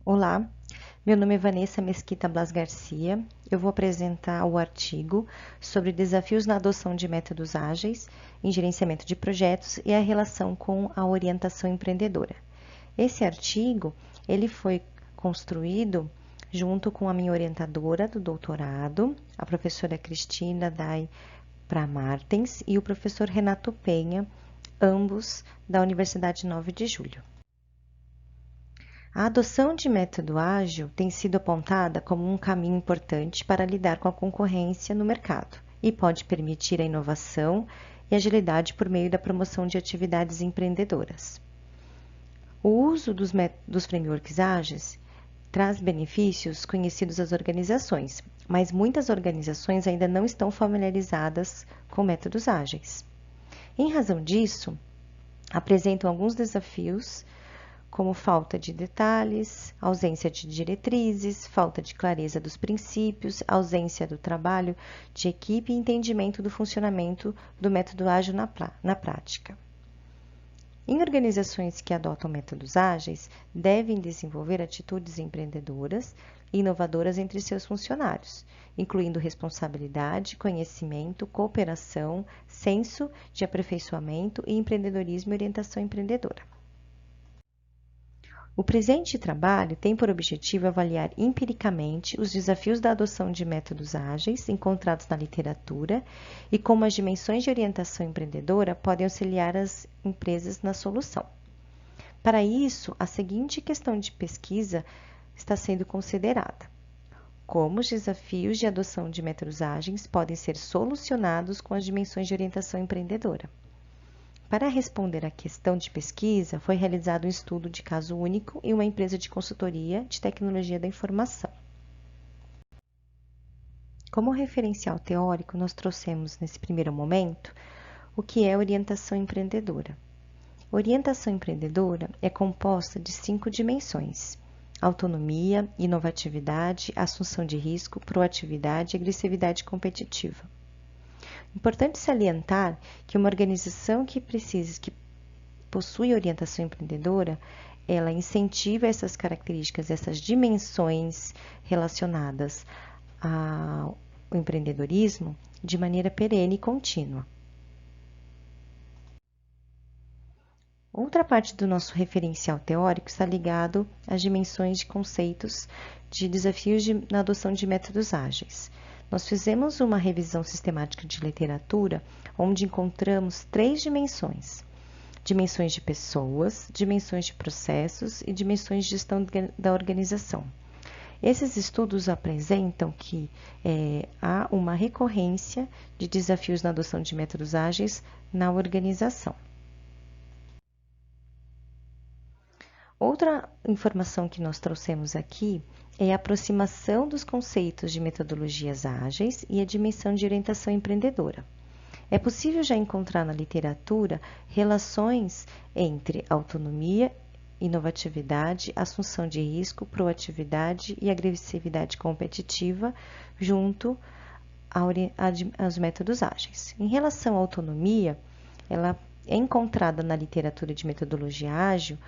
Olá, meu nome é Vanessa Mesquita Blas Garcia. Eu vou apresentar o artigo sobre desafios na adoção de métodos ágeis em gerenciamento de projetos e a relação com a orientação empreendedora. Esse artigo, ele foi construído junto com a minha orientadora do doutorado, a professora Cristina Dai Pramartens e o professor Renato Penha, ambos da Universidade 9 de Julho. A adoção de método ágil tem sido apontada como um caminho importante para lidar com a concorrência no mercado e pode permitir a inovação e agilidade por meio da promoção de atividades empreendedoras. O uso dos frameworks ágeis traz benefícios conhecidos às organizações, mas muitas organizações ainda não estão familiarizadas com métodos ágeis. Em razão disso, apresentam alguns desafios como falta de detalhes, ausência de diretrizes, falta de clareza dos princípios, ausência do trabalho de equipe e entendimento do funcionamento do método ágil na prática. Em organizações que adotam métodos ágeis, devem desenvolver atitudes empreendedoras e inovadoras entre seus funcionários, incluindo responsabilidade, conhecimento, cooperação, senso de aperfeiçoamento e empreendedorismo e orientação empreendedora. O presente trabalho tem por objetivo avaliar empiricamente os desafios da adoção de métodos ágeis encontrados na literatura e como as dimensões de orientação empreendedora podem auxiliar as empresas na solução. Para isso, a seguinte questão de pesquisa está sendo considerada: como os desafios de adoção de métodos ágeis podem ser solucionados com as dimensões de orientação empreendedora. Para responder à questão de pesquisa, foi realizado um estudo de caso único em uma empresa de consultoria de tecnologia da informação. Como referencial teórico, nós trouxemos nesse primeiro momento o que é orientação empreendedora. Orientação empreendedora é composta de 5 dimensões: autonomia, inovatividade, assunção de risco, proatividade e agressividade competitiva. Importante salientar que uma organização que possui orientação empreendedora, ela incentiva essas características, essas dimensões relacionadas ao empreendedorismo de maneira perene e contínua. Outra parte do nosso referencial teórico está ligado às dimensões de conceitos de desafios na adoção de métodos ágeis. Nós fizemos uma revisão sistemática de literatura, onde encontramos 3 dimensões: dimensões de pessoas, dimensões de processos e dimensões de gestão da organização. Esses estudos apresentam que há uma recorrência de desafios na adoção de métodos ágeis na organização. Outra informação que nós trouxemos aqui é a aproximação dos conceitos de metodologias ágeis e a dimensão de orientação empreendedora. É possível já encontrar na literatura relações entre autonomia, inovatividade, assunção de risco, proatividade e agressividade competitiva junto aos métodos ágeis. Em relação à autonomia, ela é encontrada na literatura de metodologia ágil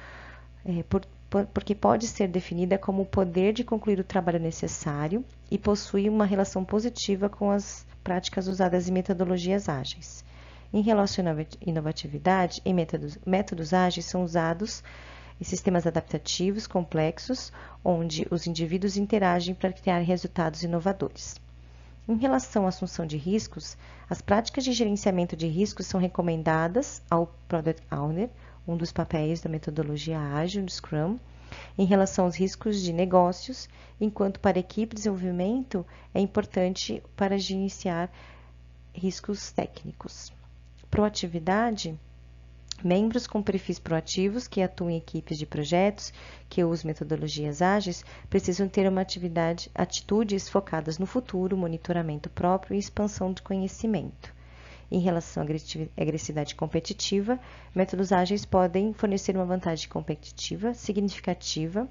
porque pode ser definida como o poder de concluir o trabalho necessário e possui uma relação positiva com as práticas usadas em metodologias ágeis. Em relação à inovatividade, em métodos ágeis são usados em sistemas adaptativos complexos, onde os indivíduos interagem para criar resultados inovadores. Em relação à assunção de riscos, as práticas de gerenciamento de riscos são recomendadas ao Product Owner, um dos papéis da metodologia ágil do Scrum, em relação aos riscos de negócios, enquanto para a equipe de desenvolvimento é importante para gerenciar riscos técnicos. Proatividade: membros com perfis proativos que atuam em equipes de projetos que usam metodologias ágeis precisam ter atitudes focadas no futuro, monitoramento próprio e expansão de conhecimento. Em relação à agressividade competitiva, métodos ágeis podem fornecer uma vantagem competitiva significativa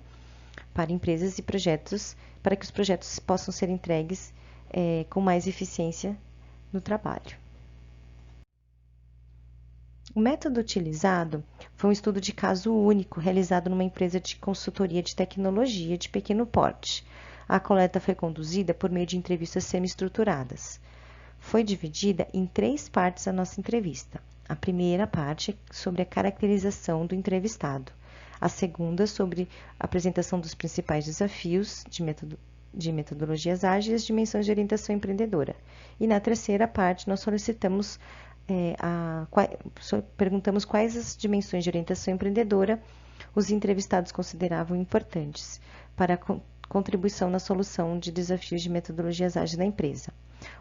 para empresas e projetos, para que os projetos possam ser entregues com mais eficiência no trabalho. O método utilizado foi um estudo de caso único realizado numa empresa de consultoria de tecnologia de pequeno porte. A coleta foi conduzida por meio de entrevistas semi-estruturadas. Foi dividida em 3 partes a nossa entrevista. A primeira parte sobre a caracterização do entrevistado. A segunda sobre a apresentação dos principais desafios de metodologias ágeis e as dimensões de orientação empreendedora. E na terceira parte nós solicitamos perguntamos quais as dimensões de orientação empreendedora os entrevistados consideravam importantes para a contribuição na solução de desafios de metodologias ágeis na empresa.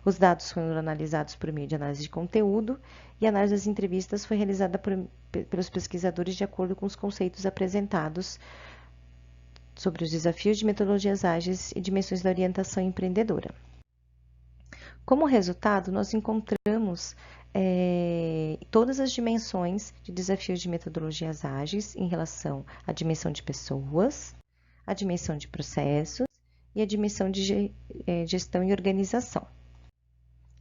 Os dados foram analisados por meio de análise de conteúdo e a análise das entrevistas foi realizada pelos pesquisadores de acordo com os conceitos apresentados sobre os desafios de metodologias ágeis e dimensões da orientação empreendedora. Como resultado, nós encontramos todas as dimensões de desafios de metodologias ágeis em relação à dimensão de pessoas, à dimensão de processos e à dimensão de gestão e organização.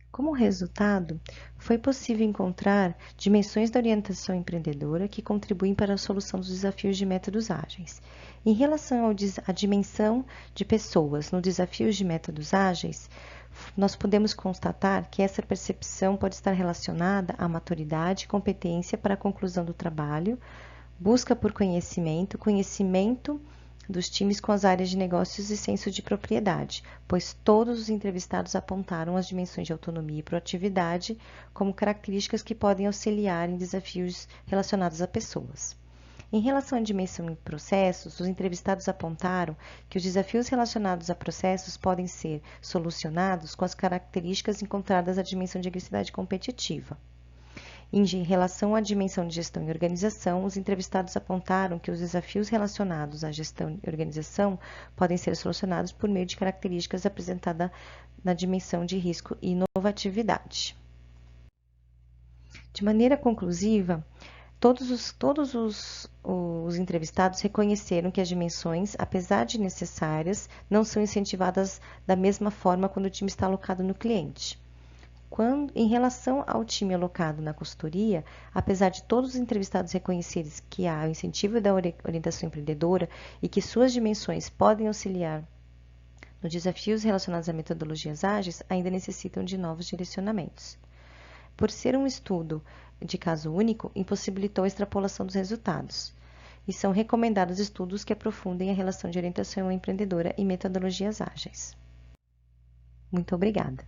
Como resultado, foi possível encontrar dimensões da orientação empreendedora que contribuem para a solução dos desafios de métodos ágeis. Em relação à dimensão de pessoas no desafios de métodos ágeis, nós podemos constatar que essa percepção pode estar relacionada à maturidade e competência para a conclusão do trabalho, busca por conhecimento dos times com as áreas de negócios e senso de propriedade, pois todos os entrevistados apontaram as dimensões de autonomia e proatividade como características que podem auxiliar em desafios relacionados a pessoas. Em relação à dimensão em processos, os entrevistados apontaram que os desafios relacionados a processos podem ser solucionados com as características encontradas na dimensão de agressividade competitiva. Em relação à dimensão de gestão e organização, os entrevistados apontaram que os desafios relacionados à gestão e organização podem ser solucionados por meio de características apresentadas na dimensão de risco e inovatividade. De maneira conclusiva, todos os entrevistados reconheceram que as dimensões, apesar de necessárias, não são incentivadas da mesma forma quando o time está alocado no cliente. Em relação ao time alocado na consultoria, apesar de todos os entrevistados reconhecerem que há o incentivo da orientação empreendedora e que suas dimensões podem auxiliar nos desafios relacionados a metodologias ágeis, ainda necessitam de novos direcionamentos. Por ser um estudo de caso único, impossibilitou a extrapolação dos resultados, e são recomendados estudos que aprofundem a relação de orientação empreendedora e metodologias ágeis. Muito obrigada.